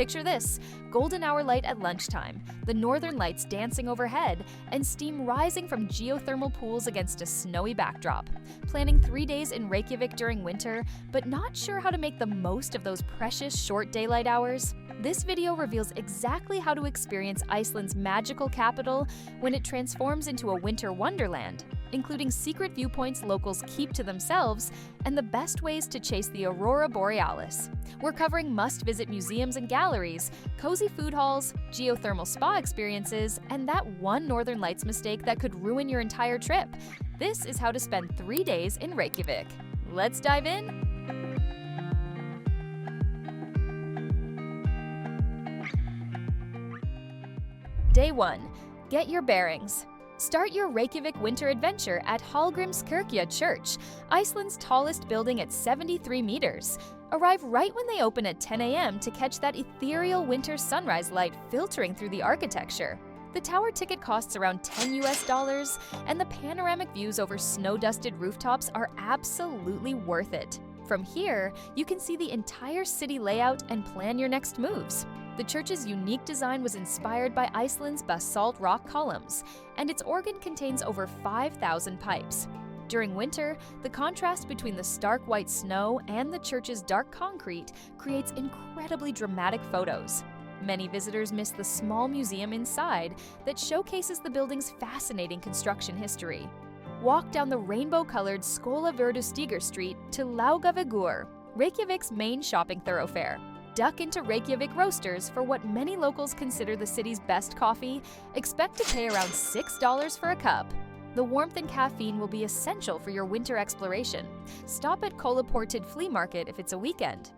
Picture this: golden hour light at lunchtime, the northern lights dancing overhead, and steam rising from geothermal pools against a snowy backdrop. Planning 3 days in Reykjavik during winter, but not sure how to make the most of those precious short daylight hours? This video reveals exactly how to experience Iceland's magical capital when it transforms into a winter wonderland, including secret viewpoints locals keep to themselves and the best ways to chase the Aurora Borealis. We're covering must-visit museums and galleries, cozy food halls, geothermal spa experiences, and that one Northern Lights mistake that could ruin your entire trip. This is how to spend 3 days in Reykjavik. Let's dive in! Day 1. Get your bearings. Start your Reykjavik winter adventure at Hallgrímskirkja Church, Iceland's tallest building at 73 meters. Arrive right when they open at 10 a.m. to catch that ethereal winter sunrise light filtering through the architecture. The tower ticket costs around $10 and the panoramic views over snow-dusted rooftops are absolutely worth it. From here, you can see the entire city layout and plan your next moves. The church's unique design was inspired by Iceland's basalt rock columns, and its organ contains over 5,000 pipes. During winter, the contrast between the stark white snow and the church's dark concrete creates incredibly dramatic photos. Many visitors miss the small museum inside that showcases the building's fascinating construction history. Walk down the rainbow-colored Skólavörðustígur Street to Laugavegur, Reykjavik's main shopping thoroughfare. Duck into Reykjavik Roasters for what many locals consider the city's best coffee. Expect to pay around $6 for a cup. The warmth and caffeine will be essential for your winter exploration. Stop at Kólaportið Flea Market if it's a weekend.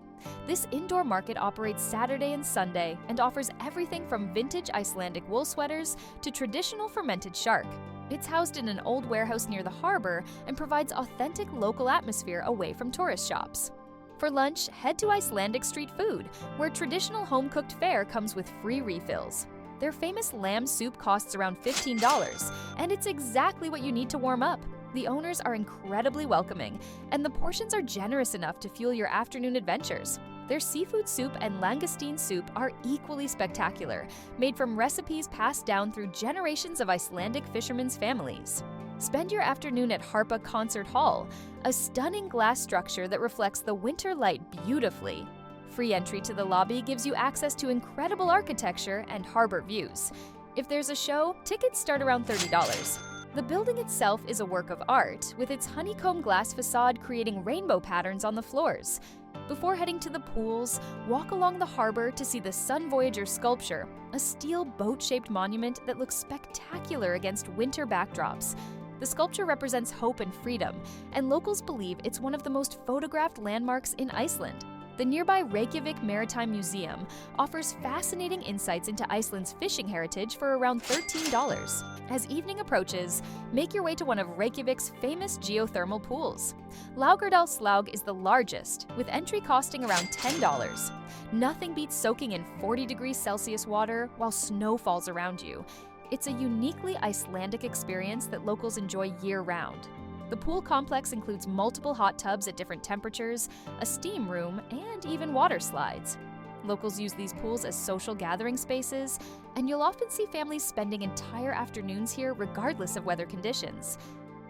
This indoor market operates Saturday and Sunday and offers everything from vintage Icelandic wool sweaters to traditional fermented shark. It's housed in an old warehouse near the harbor and provides authentic local atmosphere away from tourist shops. For lunch, head to Icelandic Street Food, where traditional home-cooked fare comes with free refills. Their famous lamb soup costs around $15, and it's exactly what you need to warm up. The owners are incredibly welcoming, and the portions are generous enough to fuel your afternoon adventures. Their seafood soup and langoustine soup are equally spectacular, made from recipes passed down through generations of Icelandic fishermen's families. Spend your afternoon at Harpa Concert Hall, a stunning glass structure that reflects the winter light beautifully. Free entry to the lobby gives you access to incredible architecture and harbor views. If there's a show, tickets start around $30. The building itself is a work of art, with its honeycomb glass facade creating rainbow patterns on the floors. Before heading to the pools, walk along the harbor to see the Sun Voyager sculpture, a steel boat-shaped monument that looks spectacular against winter backdrops. The sculpture represents hope and freedom, and locals believe it's one of the most photographed landmarks in Iceland. The nearby Reykjavik Maritime Museum offers fascinating insights into Iceland's fishing heritage for around $13. As evening approaches, make your way to one of Reykjavik's famous geothermal pools. Laugardalslaug is the largest, with entry costing around $10. Nothing beats soaking in 40 degrees Celsius water while snow falls around you. It's a uniquely Icelandic experience that locals enjoy year-round. The pool complex includes multiple hot tubs at different temperatures, a steam room, and even water slides. Locals use these pools as social gathering spaces, and you'll often see families spending entire afternoons here regardless of weather conditions.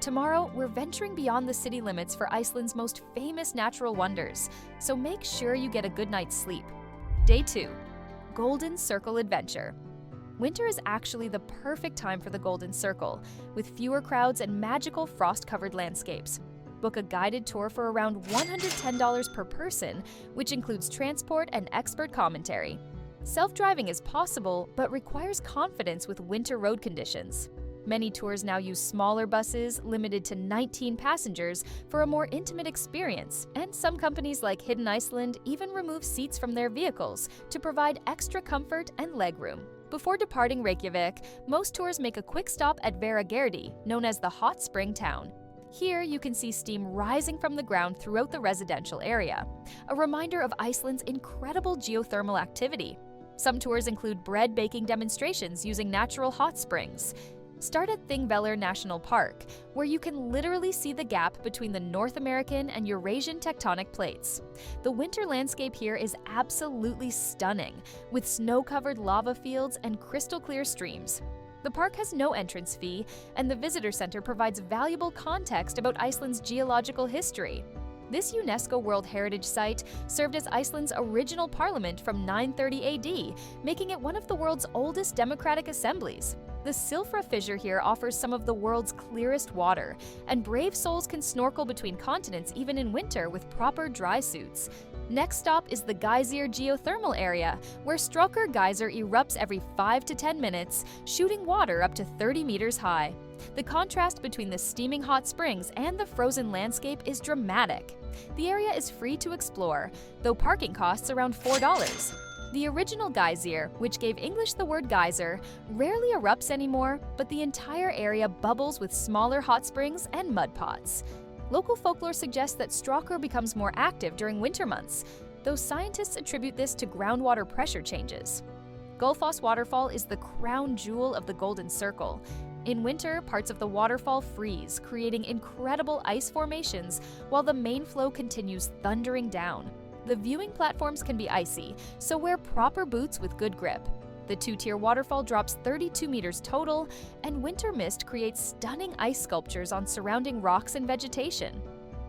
Tomorrow, we're venturing beyond the city limits for Iceland's most famous natural wonders, so make sure you get a good night's sleep. Day 2. Golden Circle Adventure. Winter is actually the perfect time for the Golden Circle, with fewer crowds and magical frost-covered landscapes. Book a guided tour for around $110 per person, which includes transport and expert commentary. Self-driving is possible, but requires confidence with winter road conditions. Many tours now use smaller buses, limited to 19 passengers, for a more intimate experience, and some companies like Hidden Iceland even remove seats from their vehicles to provide extra comfort and legroom. Before departing Reykjavik, most tours make a quick stop at Hveragerði, known as the hot spring town. Here, you can see steam rising from the ground throughout the residential area, a reminder of Iceland's incredible geothermal activity. Some tours include bread baking demonstrations using natural hot springs. Start at Thingvellir National Park, where you can literally see the gap between the North American and Eurasian tectonic plates. The winter landscape here is absolutely stunning, with snow-covered lava fields and crystal-clear streams. The park has no entrance fee, and the visitor center provides valuable context about Iceland's geological history. This UNESCO World Heritage Site served as Iceland's original parliament from 930 AD, making it one of the world's oldest democratic assemblies. The Silfra Fissure here offers some of the world's clearest water, and brave souls can snorkel between continents even in winter with proper dry suits. Next stop is the Geysir geothermal area, where Stråkar Geyser erupts every 5 to 10 minutes, shooting water up to 30 meters high. The contrast between the steaming hot springs and the frozen landscape is dramatic. The area is free to explore, though parking costs around $4. The original Geysir, which gave English the word geyser, rarely erupts anymore, but the entire area bubbles with smaller hot springs and mud pots. Local folklore suggests that Stråkar becomes more active during winter months, though scientists attribute this to groundwater pressure changes. Gullfoss Waterfall is the crown jewel of the Golden Circle. In winter, parts of the waterfall freeze, creating incredible ice formations, while the main flow continues thundering down. The viewing platforms can be icy, so wear proper boots with good grip. The two-tier waterfall drops 32 meters total, and winter mist creates stunning ice sculptures on surrounding rocks and vegetation.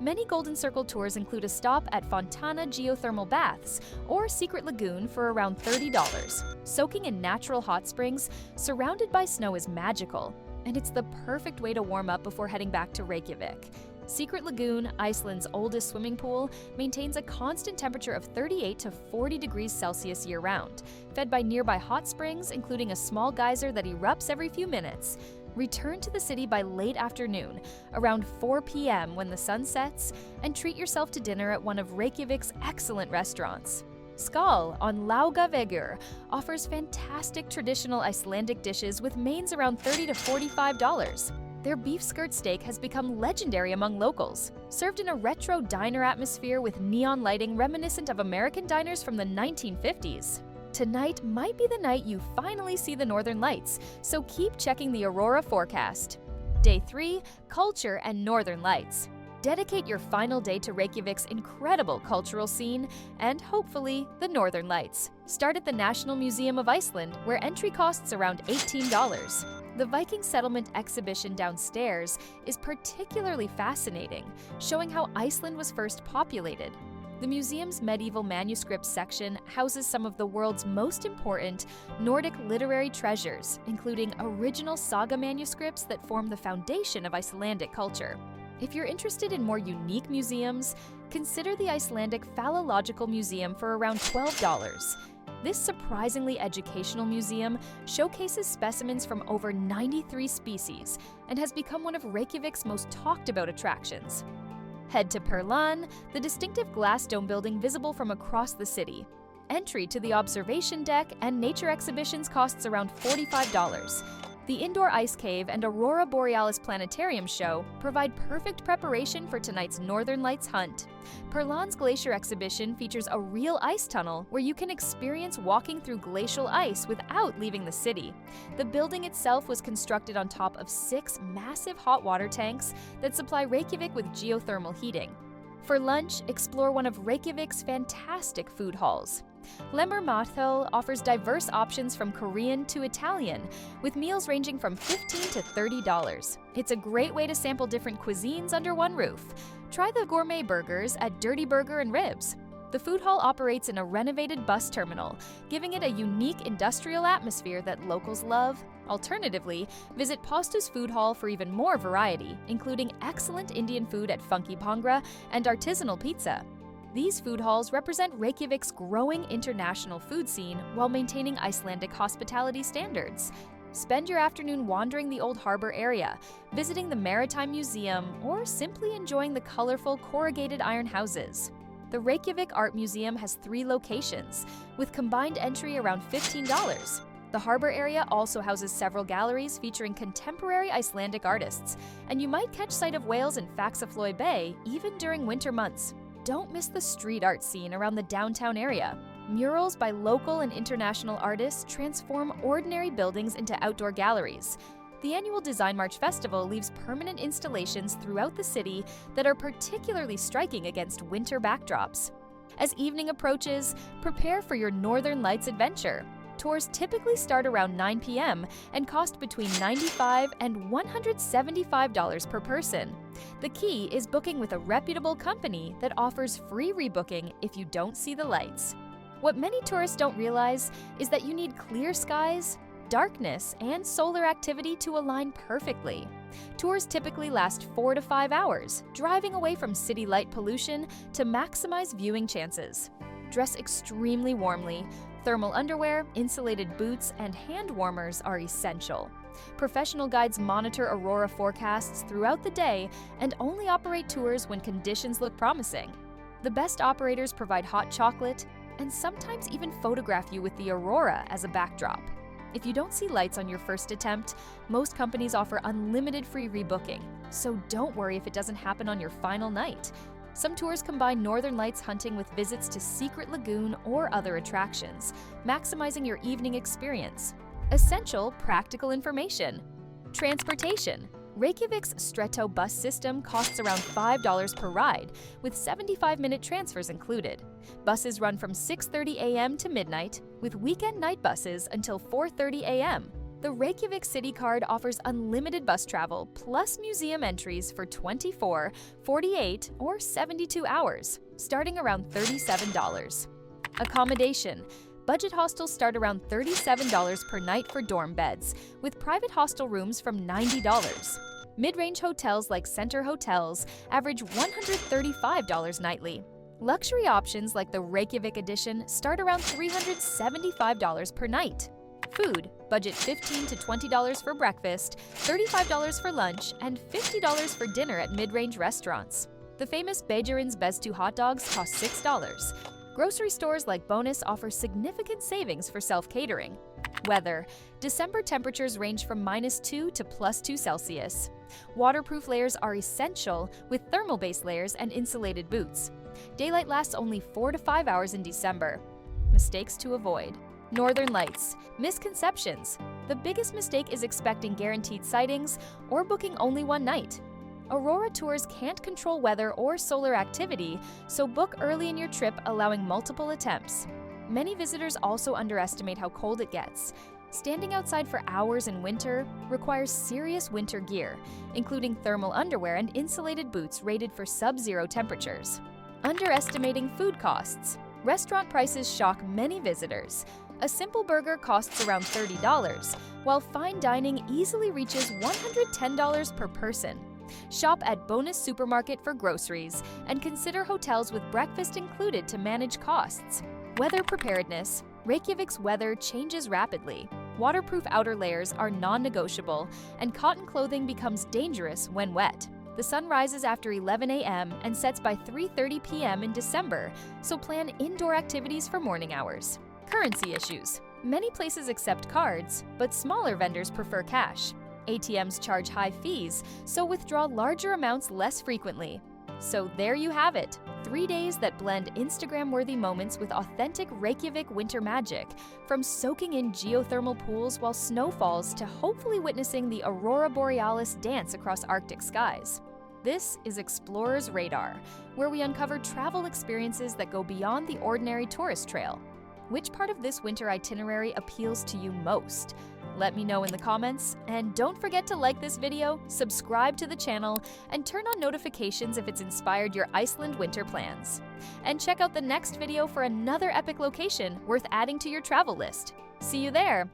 Many Golden Circle tours include a stop at Fontana Geothermal Baths or Secret Lagoon for around $30. Soaking in natural hot springs, surrounded by snow is magical, and it's the perfect way to warm up before heading back to Reykjavik. Secret Lagoon, Iceland's oldest swimming pool, maintains a constant temperature of 38 to 40 degrees Celsius year-round, fed by nearby hot springs, including a small geyser that erupts every few minutes. Return to the city by late afternoon, around 4 p.m. when the sun sets, and treat yourself to dinner at one of Reykjavik's excellent restaurants. Skál on Laugavegur offers fantastic traditional Icelandic dishes with mains around $30 to $45. Their beef skirt steak has become legendary among locals, served in a retro diner atmosphere with neon lighting reminiscent of American diners from the 1950s. Tonight might be the night you finally see the Northern Lights, so keep checking the Aurora forecast. Day 3, Culture and Northern Lights. Dedicate your final day to Reykjavik's incredible cultural scene and, hopefully, the Northern Lights. Start at the National Museum of Iceland, where entry costs around $18. The Viking settlement exhibition downstairs is particularly fascinating, showing how Iceland was first populated. The museum's medieval manuscripts section houses some of the world's most important Nordic literary treasures, including original saga manuscripts that form the foundation of Icelandic culture. If you're interested in more unique museums, consider the Icelandic Phallological Museum for around $12. This surprisingly educational museum showcases specimens from over 93 species and has become one of Reykjavik's most talked about attractions. Head to Perlan, the distinctive glass dome building visible from across the city. Entry to the observation deck and nature exhibitions costs around $45. The indoor ice cave and Aurora Borealis planetarium show provide perfect preparation for tonight's Northern Lights hunt. Perlan's glacier exhibition features a real ice tunnel where you can experience walking through glacial ice without leaving the city. The building itself was constructed on top of 6 massive hot water tanks that supply Reykjavik with geothermal heating. For lunch, explore one of Reykjavik's fantastic food halls. Lemmer Mathöll offers diverse options from Korean to Italian, with meals ranging from $15 to $30. It's a great way to sample different cuisines under one roof. Try the gourmet burgers at Dirty Burger and Ribs. The food hall operates in a renovated bus terminal, giving it a unique industrial atmosphere that locals love. Alternatively, visit Pastu's food hall for even more variety, including excellent Indian food at Funky Bhangra and artisanal pizza. These food halls represent Reykjavik's growing international food scene while maintaining Icelandic hospitality standards. Spend your afternoon wandering the old harbor area, visiting the Maritime Museum, or simply enjoying the colorful corrugated iron houses. The Reykjavik Art Museum has 3 locations, with combined entry around $15. The harbor area also houses several galleries featuring contemporary Icelandic artists, and you might catch sight of whales in Faxaflói Bay even during winter months. Don't miss the street art scene around the downtown area. Murals by local and international artists transform ordinary buildings into outdoor galleries. The annual Design March Festival leaves permanent installations throughout the city that are particularly striking against winter backdrops. As evening approaches, prepare for your Northern Lights adventure. Tours typically start around 9 p.m. and cost between $95 and $175 per person. The key is booking with a reputable company that offers free rebooking if you don't see the lights. What many tourists don't realize is that you need clear skies, darkness, and solar activity to align perfectly. Tours typically last 4 to 5 hours, driving away from city light pollution to maximize viewing chances. Dress extremely warmly. Thermal underwear, insulated boots, and hand warmers are essential. Professional guides monitor aurora forecasts throughout the day and only operate tours when conditions look promising. The best operators provide hot chocolate and sometimes even photograph you with the aurora as a backdrop. If you don't see lights on your first attempt, most companies offer unlimited free rebooking, so don't worry if it doesn't happen on your final night. Some tours combine Northern Lights hunting with visits to Secret Lagoon or other attractions, maximizing your evening experience. Essential practical information. Transportation. Reykjavik's Strætó bus system costs around $5 per ride, with 75-minute transfers included. Buses run from 6:30 a.m. to midnight, with weekend night buses until 4:30 a.m. The Reykjavik City Card offers unlimited bus travel plus museum entries for 24, 48, or 72 hours, starting around $37. Accommodation. Budget hostels start around $37 per night for dorm beds, with private hostel rooms from $90. Mid-range hotels like Center Hotels average $135 nightly. Luxury options like the Reykjavik Edition start around $375 per night. Food, budget $15 to $20 for breakfast, $35 for lunch, and $50 for dinner at mid-range restaurants. The famous Beijerins Bestu hot dogs cost $6. Grocery stores like Bonus offer significant savings for self-catering. Weather. December temperatures range from -2 to +2 Celsius. Waterproof layers are essential, with thermal base layers and insulated boots. Daylight lasts only 4 to 5 hours in December. Mistakes to avoid. Northern Lights. Misconceptions. The biggest mistake is expecting guaranteed sightings or booking only one night. Aurora tours can't control weather or solar activity, so book early in your trip, allowing multiple attempts. Many visitors also underestimate how cold it gets. Standing outside for hours in winter requires serious winter gear, including thermal underwear and insulated boots rated for sub-zero temperatures. Underestimating food costs. Restaurant prices shock many visitors. A simple burger costs around $30, while fine dining easily reaches $110 per person. Shop at Bonus Supermarket for groceries and consider hotels with breakfast included to manage costs. Weather preparedness. Reykjavik's weather changes rapidly. Waterproof outer layers are non-negotiable, and cotton clothing becomes dangerous when wet. The sun rises after 11 a.m. and sets by 3:30 p.m. in December, so plan indoor activities for morning hours. Currency issues. Many places accept cards, but smaller vendors prefer cash. ATMs charge high fees, so withdraw larger amounts less frequently. So there you have it, 3 days that blend Instagram-worthy moments with authentic Reykjavik winter magic, from soaking in geothermal pools while snow falls to hopefully witnessing the Aurora Borealis dance across Arctic skies. This is Explorer's Radar, where we uncover travel experiences that go beyond the ordinary tourist trail. Which part of this winter itinerary appeals to you most? Let me know in the comments, and don't forget to like this video, subscribe to the channel, and turn on notifications if it's inspired your Iceland winter plans. And check out the next video for another epic location worth adding to your travel list. See you there!